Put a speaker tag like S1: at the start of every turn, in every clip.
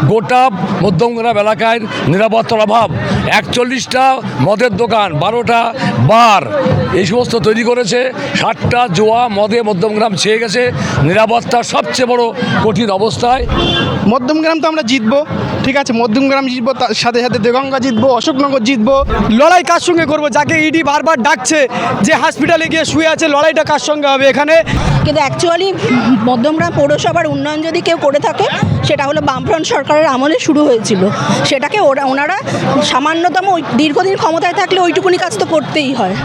S1: গোটা মধ্যমগ্রাম এলাকায় নিরাপত্তার অভাব। 41টা মদের দোকান, 12টা বার এই সমস্ত তৈরি করেছে। 60টা জুয়া মদে মধ্যমগ্রাম ছেয়ে গেছে। নিরাপত্তার সবচেয়ে বড় কঠিন অবস্থায়।
S2: মধ্যমগ্রাম তো আমরা জিতবো, ঠিক আছে, মধ্যমগ্রাম জিতবো, তার সাথে সাথে দেগঙ্গা জিতবো, অশোকনগর জিতবো।
S3: লড়াই কার সঙ্গে করবো? যাকে ইডি বারবার ডাকছে যে হসপিটালে গিয়ে শুয়ে আছে, লড়াইটা কার সঙ্গে হবে এখানে?
S4: কিন্তু অ্যাকচুয়ালি মধ্যমগ্রাম পৌরসভার উন্নয়ন যদি কেউ করে থাকে সেটা হলো বামফ্রন্ট সরকারের আমলে শুরু হয়েছিল। সেটাকে ওনারা সামান্যতম দীর্ঘদিন ক্ষমতায় থাকলে ওইটুকুনি কাজ তো করতেই হয়।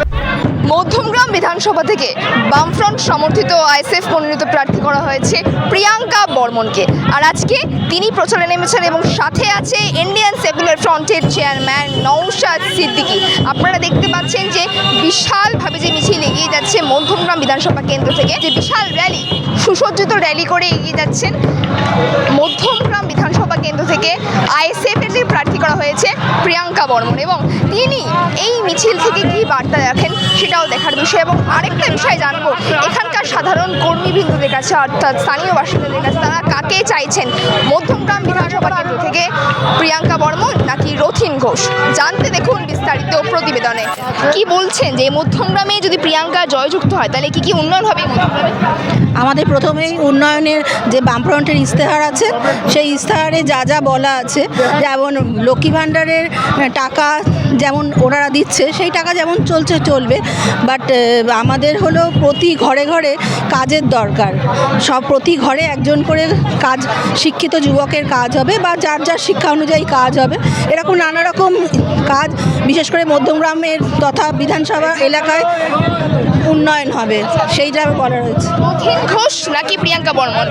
S5: মধ্যমগ্রাম বিধানসভা থেকে বামফ্রন্ট সমর্থিত আইএসএফ মনোনীত প্রার্থী করা হয়েছে প্রিয়াঙ্কা বর্মনকে। আর আজকে তিনি প্রচারে নেমেছেন এবং সাথে আছে ইন্ডিয়ান সেকুলার ফ্রন্টের চেয়ারম্যান নওশাদ সিদ্দিকী। আপনারা দেখতে পাচ্ছেন যে বিশালভাবে যে মিছিল এগিয়ে যাচ্ছে মধ্যমগ্রাম বিধানসভা কেন্দ্র থেকে, যে বিশাল র্যালি, সুসজ্জিত র্যালি করে এগিয়ে যাচ্ছেন মধ্যমগ্রাম বিধানসভা কেন্দ্র থেকে আইএসএফ এর প্রার্থী করা হয়েছে প্রিয়াঙ্কা বর্মন। এবং তিনি এই মিছিল থেকে কী বার্তা রাখেন সেটাও দেখার বিষয়। এবং আরেকটা বিষয় জানবো এখানকার সাধারণ কর্মীবৃন্দদের কাছে, অর্থাৎ স্থানীয় বাসিন্দাদের কাছে, তারা কাকে চাইছেন, মধ্যমগ্রাম বিধানসভা কেন্দ্র থেকে প্রিয়াঙ্কা বর্মন নাকি রথিন ঘোষ? জানতে দেখুন বিস্তারিত প্রতিবেদনে। কি বলছেন যে মধ্যমগ্রামে যদি প্রিয়াঙ্কা জয়যুক্ত হয় তাহলে কি উন্নয়ন হবে মধ্যমগ্রামে?
S4: আমাদের প্রথমেই উন্নয়নের যে বামফ্রন্টের ইস্তেহার আছে সেই ইস্তেহারে যা যা বলা আছে, যেমন লক্ষ্মী ভাণ্ডারের টাকা যেমন ওনারা দিচ্ছে সেই টাকা যেমন চলবে, বাট আমাদের হলো প্রতি ঘরে ঘরে কাজের দরকার। প্রতি ঘরে একজন করে কাজ, শিক্ষিত যুবকের কাজ হবে বা যার যার শিক্ষা অনুযায়ী কাজ হবে, এরকম নানা রকম কাজ বিশেষ করে মধ্যমগ্রামের তথা বিধানসভা এলাকায় উন্নয়ন হবে, সেইটা বলা রয়েছে।
S5: রথিন ঘোষ নাকি প্রিয়াঙ্কা বর্মন,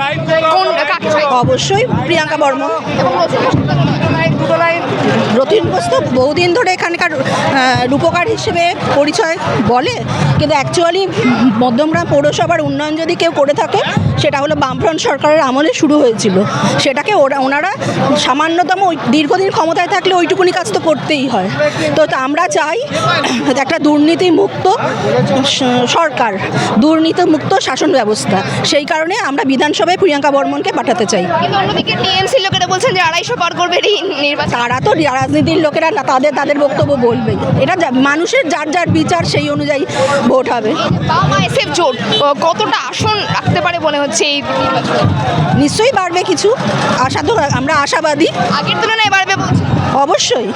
S5: কোন কাকে চাই?
S4: অবশ্যই প্রিয়াঙ্কা বর্মন।
S5: এবং
S4: রথিন ঘোষ তো বহুদিন ধরে এখানকার রূপকার হিসেবে পরিচয় বলে, কিন্তু অ্যাকচুয়ালি মধ্যমগ্রাম পৌরসভার উন্নয়ন যদি কেউ করে থাকে সেটা হলো বামফ্রন্ট সরকারের আমলে শুরু হয়েছিল। সেটাকে ওনারা সামান্যতম দীর্ঘদিন ক্ষমতায় থাকলে ওইটুকুনি কাজ তো করতেই হয়। তো আমরা চাই একটা দুর্নীতিমুক্ত সরকার, দুর্নীতিমুক্ত শাসন ব্যবস্থা। সেই কারণে আমরা বিধানসভায় প্রিয়াঙ্কা বর্মনকে পাঠাতে চাই।
S5: কিন্তু অন্যদিকে টিএমসি লোকেরা বলছেন যে 250 পার করবে নির্বাচন।
S4: তারা তো রাজনীতির লোকেরা না, তাদের বক্তব্য বলবেই। এটা মানুষের যার যার বিচার, সেই অনুযায়ী ভোট হবে।
S5: বাম আইএসএফ জোট কতটা আসন রাখতে পারে মনে হচ্ছে এই নির্বাচনে?
S4: নিশ্চয়ই বাড়বে কিছু, আশা তো আমরা আশাবাদী।
S5: আগের তুলনায় বাড়বে বলছে?
S4: অবশ্যই।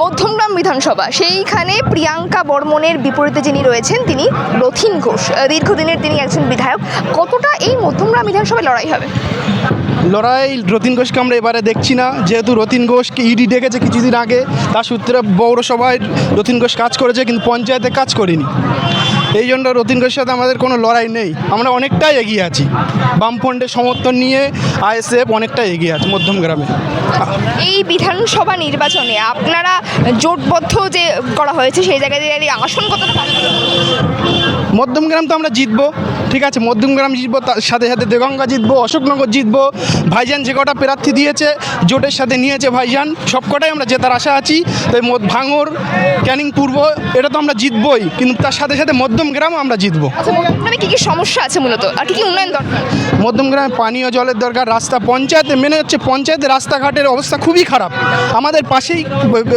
S5: মধ্যমগ্রাম বিধানসভা, সেইখানে প্রিয়াঙ্কা বর্মনের বিপরীতে যিনি রয়েছেন তিনি রথিন ঘোষ, দীর্ঘদিনের তিনি একজন বিধায়ক। কতটা এই মধ্যমগ্রাম বিধানসভায় লড়াই হবে?
S2: লড়াই রথিন ঘোষকে আমরা এবারে দেখছি না, যেহেতু রথিন ঘোষকে ইডি ডেকেছে কিছুদিন আগে, তার সূত্রে পৌরসভায় রথিন ঘোষ কাজ করেছে কিন্তু পঞ্চায়েতে কাজ করেনি। এই জন্য রথিন ঘোষের সাথে আমাদের কোনো লড়াই নেই, আমরা অনেকটাই এগিয়ে আছি। বামফ্রন্টের সমর্থন নিয়ে আইএসএফ অনেকটাই এগিয়ে আছে মধ্যমগ্রামে।
S5: এই বিধানসভা নির্বাচনে আপনারা জোটবদ্ধ যে করা হয়েছে সেই জায়গায় আসন কতটা পাবেন?
S2: মধ্যমগ্রাম তো আমরা জিতবো, ঠিক আছে, মধ্যমগ্রাম জিতবো, তার সাথে সাথে দেগঙ্গা জিতবো, অশোকনগর জিতবো। ভাইজান যে কটা প্রার্থী দিয়েছে, জোটের সাথে নিয়েছে ভাইজান, সব কটাই আমরা জেতার আশা আছি। তাই ভাঙড়, ক্যানিং পূর্ব, এটা তো আমরা জিতবই, কিন্তু তার সাথে সাথে মধ্যমগ্রামও আমরা জিতবো।
S5: আচ্ছা, মধ্যমগ্রামে কী সমস্যা আছে মূলত, আর কি উন্নয়ন দরকার?
S2: মধ্যমগ্রামে পানীয় জলের দরকার, রাস্তা, পঞ্চায়েতে মেনে হচ্ছে পঞ্চায়েতের রাস্তাঘাটের অবস্থা খুবই খারাপ। আমাদের পাশেই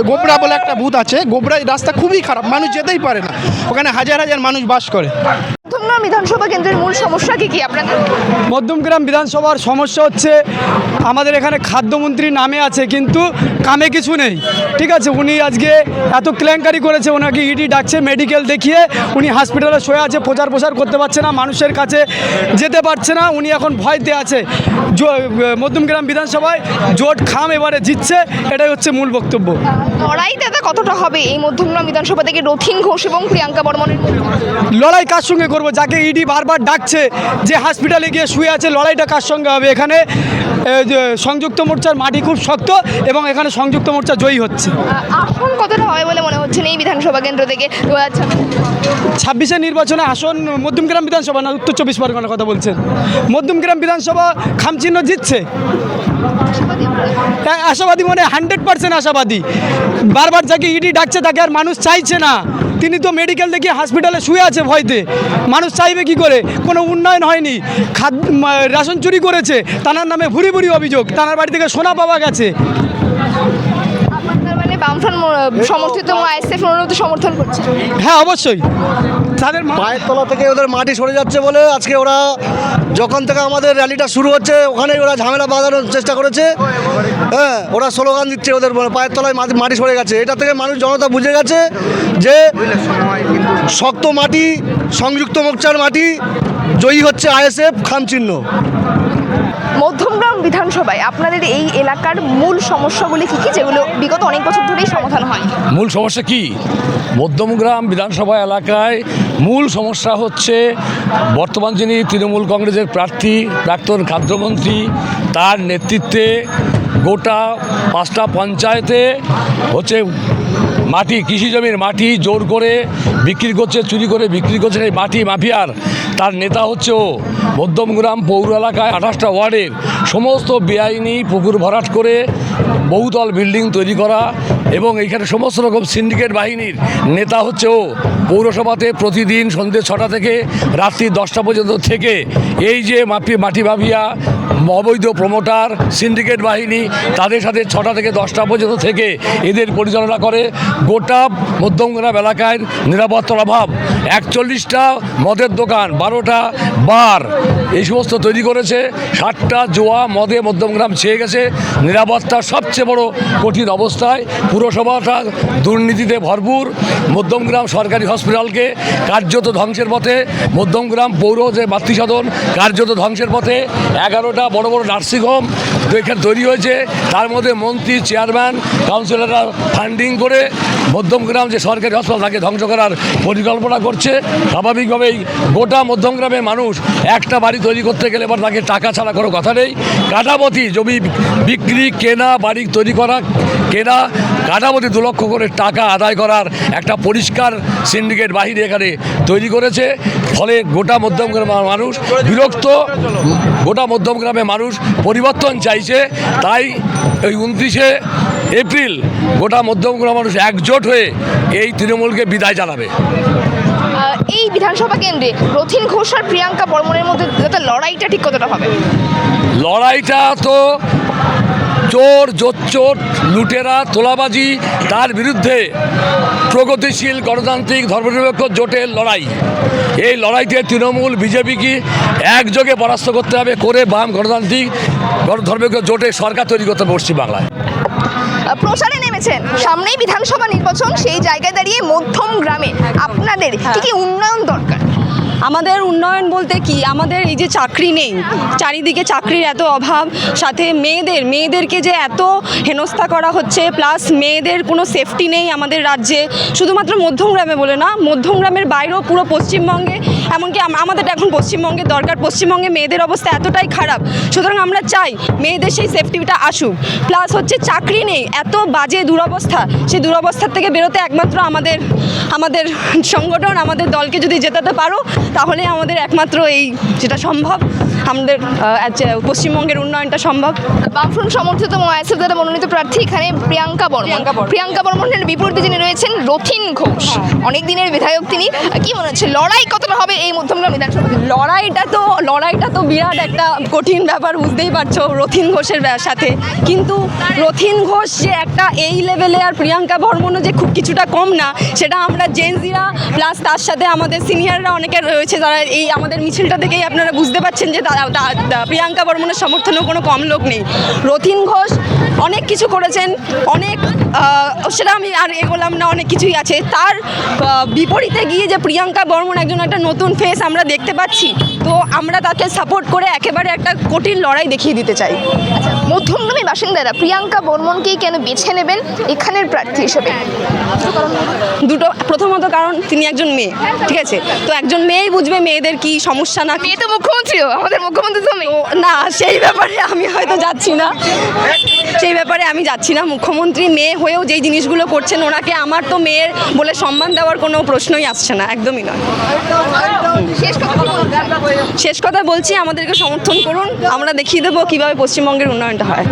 S2: গোবরা বলে একটা বুথ আছে, গোবরায় রাস্তা খুবই খারাপ, মানুষ যেতেই পারে না, ওখানে হাজার হাজার মানুষ বাস করে।
S5: মধ্যমগ্রাম বিধানসভা কেন্দ্রের মূল সমস্যা কি আপনাদের?
S3: মধ্যমগ্রাম বিধানসভার সমস্যা হচ্ছে আমাদের এখানে খাদ্যমন্ত্রী নামে আছে কিন্তু কামে কিছু নেই, ঠিক আছে। উনি আজকে এত কেলেঙ্কারি করেছে, ওনাকে ইডি ডাকছে, মেডিকেল দেখিয়ে উনি হসপিটালে শুয়ে আছে, প্রচার করতে পারছে না, মানুষের কাছে যেতে পারছে না, উনি এখন ভয়তে আছে। মধ্যমগ্রাম বিধানসভায় জোট খাম এবারে জিতছে, এটাই হচ্ছে মূল বক্তব্য।
S5: লড়াই দাদা কতটা হবে এই মধ্যমগ্রাম বিধানসভা থেকে রথিন ঘোষ এবং প্রিয়াঙ্কা বর্মনের?
S3: লড়াই কার সঙ্গে করবো? যাকে ইডি বারবার ডাকছে যে হসপিটালে গিয়ে শুয়ে আছে, লড়াইটা কার সঙ্গে হবে? এখানে সংযুক্ত মোর্চার মাটি খুব শক্ত এবং এখানে সংযুক্ত মোর্চা জয়ী হচ্ছে।
S5: আসন কতটা হবে বলে মনে হচ্ছে এই বিধানসভা কেন্দ্র থেকে
S3: 2026 নির্বাচনে আসন? মধ্যমগ্রাম বিধানসভা না উত্তর 24 পরগনার কথা বলছেন? মধ্যমগ্রাম বিধানসভা খামচিহ্ন জিতছে, আশাবাদী, মনে 100% আশাবাদী। বারবার যাকে ইডি ডাকছে তাকে আর মানুষ চাইছে না, তিনি তো মেডিকেল দেখিয়ে হসপিটালে শুয়ে আছে ভয়তে। মানুষ চাইবে কি করে? কোনো উন্নয়ন হয়নি, রেশন চুরি করেছে, তার নামে ভুরি ভুরি অভিযোগ, তার বাড়ি থেকে সোনা পাওয়া গেছে।
S5: আপনার মানে বামফ্রন্ট সমর্থিত আইএসএফ মনোনীত সমর্থন করছে?
S3: হ্যাঁ, অবশ্যই। তাদের
S6: পায়ের তলা থেকে ওদের মাটি সরে যাচ্ছে বলে আজকে ওরা যখন থেকে আমাদের র্যালিটা শুরু হচ্ছে ওখানেই ওরা ঝামেলা বাঁধানোর চেষ্টা করেছে। হ্যাঁ, ওরা স্লোগান দিচ্ছে ওদের পায়ের তলায় মাটি সরে গেছে। এটা থেকে মানুষ জনতা বুঝে গেছে যে শক্ত মাটি, সংযুক্ত মোর্চার মাটি, জয়ী হচ্ছে আইএসএফ খামচিহ্ন।
S5: মধ্যমগ্রাম বিধানসভায় আপনাদের এই এলাকার মূল সমস্যাগুলি কী কী, যেগুলো বিগত অনেক বছর ধরেই সমাধান হয়?
S1: মূল সমস্যা কি? মধ্যমগ্রাম বিধানসভা এলাকায় মূল সমস্যা হচ্ছে বর্তমান যিনি তৃণমূল কংগ্রেসের প্রার্থী প্রাক্তন খাদ্যমন্ত্রী, তার নেতৃত্বে গোটা 5টা পঞ্চায়েতে হচ্ছে মাটি, কৃষি জমির মাটি জোর করে বিক্রি করছে, চুরি করে বিক্রি করছে এই মাটি মাফিয়ার। তার নেতা হচ্ছে ও। মধ্যমগ্রাম পৌর এলাকায় 28টা ওয়ার্ডের সমস্ত বেআইনি পুকুর ভরাট করে বহুতল বিল্ডিং তৈরি করা এবং এইখানে সমস্ত রকম সিন্ডিকেট বাহিনীর নেতা হচ্ছে ও। পৌরসভাতে প্রতিদিন সন্ধ্যে 6টা থেকে রাত্রি 10টা পর্যন্ত থেকে এই যে মাটি মাফিয়া, অবৈধ প্রমোটার, সিন্ডিকেট বাহিনী তাদের সাথে 6টা থেকে 10টা পর্যন্ত থেকে এদের পরিচালনা করে। গোটা মধ্যমগ্রাম এলাকায় নিরাপত্তার অভাব, 41টা মদের দোকান, 12টা বার এই সমস্ত তৈরি করেছে। 60টা জুয়া মদে মধ্যমগ্রাম ছেয়ে গেছে। নিরাপত্তা সবচেয়ে বড় কঠিন অবস্থায়, পুরসভাটা দুর্নীতিতে ভরপুর। মধ্যমগ্রাম সরকারি হসপিটালকে কার্যত ধ্বংসের পথে, মধ্যমগ্রাম পৌর যে মাতৃসদন কার্যত ধ্বংসের পথে। 11টা বড় বড় নার্সিংহোম তো এখানে তৈরি হয়েছে, তার মধ্যে মন্ত্রী, চেয়ারম্যান, কাউন্সিলররা ফান্ডিং করে মধ্যমগ্রাম যে সরকারি হাসপাতাল তাকে ধ্বংস করার পরিকল্পনা করছে। স্বাভাবিকভাবেই গোটা মধ্যমগ্রামের মানুষ একটা বাড়ি তৈরি করতে গেলে এবার তাকে টাকা ছাড়া কোনো কথা নেই। কাটাপতি জমি বিক্রি, কেনা, বাড়ি তৈরি করা, কেনা, কাটাপতি 2 লক্ষ করে টাকা আদায় করার একটা পরিষ্কার সিন্ডিকেট বাহিনী এখানে তৈরি করেছে। ফলে গোটা মধ্যমগ্রামের মানুষ বিরক্ত, গোটা মধ্যমগ্রামের মানুষ পরিবর্তন চাইছে। তাই এই 29শে এপ্রিল গোটা মধ্যমগ্রাম মানুষ একজোট হয়ে এই তৃণমূলকে বিদায় জানাবে।
S5: এই বিধানসভা কেন্দ্রে রথিন ঘোষ আর প্রিয়াঙ্কা বর্মনের মধ্যে লড়াইটা ঠিক কতটা হবে?
S1: লড়াইটা তো চোর, জোচ্চোর, লুটেরা, তোলাবাজি, তার বিরুদ্ধে প্রগতিশীল গণতান্ত্রিক ধর্মনিরপেক্ষ জোটের লড়াই। এই লড়াইতে তৃণমূল বিজেপিকে একযোগে পরাস্ত করতে হবে, করে বাম গণতান্ত্রিক ধর্মনিরপেক্ষ জোটে সরকার তৈরি করতে হবে পশ্চিমবাংলায়।
S5: প্রচারে নেমেছেন, সামনেই বিধানসভা নির্বাচন, সেই জায়গায় দাঁড়িয়ে মধ্যমগ্রামে আপনাদের কি কি উন্নয়ন দরকার?
S7: আমাদের উন্নয়ন বলতে কি, আমাদের এই যে চাকরি নেই, চারিদিকে চাকরির এত অভাব, সাথে মেয়েদেরকে যে এত হেনস্থা করা হচ্ছে, প্লাস মেয়েদের কোনো সেফটি নেই আমাদের রাজ্যে। শুধুমাত্র মধ্যমগ্রামে বলে না, মধ্যমগ্রামের বাইরেও পুরো পশ্চিমবঙ্গে, এমনকি আমাদের এখন পশ্চিমবঙ্গের দরকার। পশ্চিমবঙ্গে মেয়েদের অবস্থা এতটাই খারাপ, সুতরাং আমরা চাই মেয়েদের সেই সেফটিটা আসুক। প্লাস হচ্ছে চাকরি নেই, এত বাজে দুরবস্থা, সেই দুরবস্থার থেকে বেরোতে একমাত্র আমাদের সংগঠন, আমাদের দলকে যদি জেতাতে পারো তাহলে আমাদের একমাত্র এই যেটা সম্ভব, আমাদের পশ্চিমবঙ্গের উন্নয়নটা সম্ভব।
S5: বামফ্রন্ট সমর্থিত আইএসএফ দ্বারা মনোনীত প্রার্থী এখানে প্রিয়াঙ্কা বর্মনের বিপরীতে যিনি রয়েছেন রথিন ঘোষ, অনেক দিনের বিধায়ক তিনি। কি মনে হচ্ছে লড়াই কতটা হবে এই মধ্যমগ্রাম বিধানসভা?
S7: লড়াইটা তো বিরাট একটা কঠিন ব্যাপার, বুঝতেই পারছো রথিন ঘোষের সাথে। কিন্তু রথিন ঘোষ যে একটা এই লেভেলে, আর প্রিয়াঙ্কা বর্মনও যে খুব কিছুটা কম না, সেটা আমরা জেনজিরা প্লাস তার সাথে আমাদের সিনিয়ররা অনেকে রয়েছে যারা এই আমাদের মিছিলটা থেকেই আপনারা বুঝতে পারছেন যে প্রিয়াঙ্কা বর্মনের সমর্থনেও কোনো কম লোক নেই। রথিন ঘোষ অনেক কিছু করেছেন, অনেক, সেটা আমি আর এগোলাম না, অনেক কিছুই আছে। তার বিপরীতে গিয়ে যে প্রিয়াঙ্কা বর্মন একজন একটা নতুন ফেস আমরা দেখতে পাচ্ছি, তো আমরা তাকে সাপোর্ট করে একেবারে একটা কঠিন লড়াই দেখিয়ে দিতে চাই।
S5: মধ্যমগ্রামের বাসিন্দারা প্রিয়াঙ্কা বর্মনকেই কেন বেছে নেবেন এখানের প্রার্থী হিসেবে?
S7: দুটো, প্রথমত কারণ তিনি একজন মেয়ে, ঠিক আছে, তো একজন মেয়েই বুঝবে মেয়েদের কি সমস্যা। না
S5: মেয়ে তো মুখ্যমন্ত্রীও, আমাদের মুখ্যমন্ত্রী তো মেয়ে।
S7: না, সেই ব্যাপারে আমি হয়তো যাচ্ছি না, মুখ্যমন্ত্রী মেয়ে হয়েও যেই জিনিসগুলো করছেন, ওনাকে আমার তো মেয়ের বলে সম্মান দেওয়ার কোনো প্রশ্নই আসছে না, একদমই নয়। শেষ কথা বলছি, আমাদেরকে সমর্থন করুন, আমরা দেখিয়ে দেবো কীভাবে পশ্চিমবঙ্গের উন্নয়নটা হয়।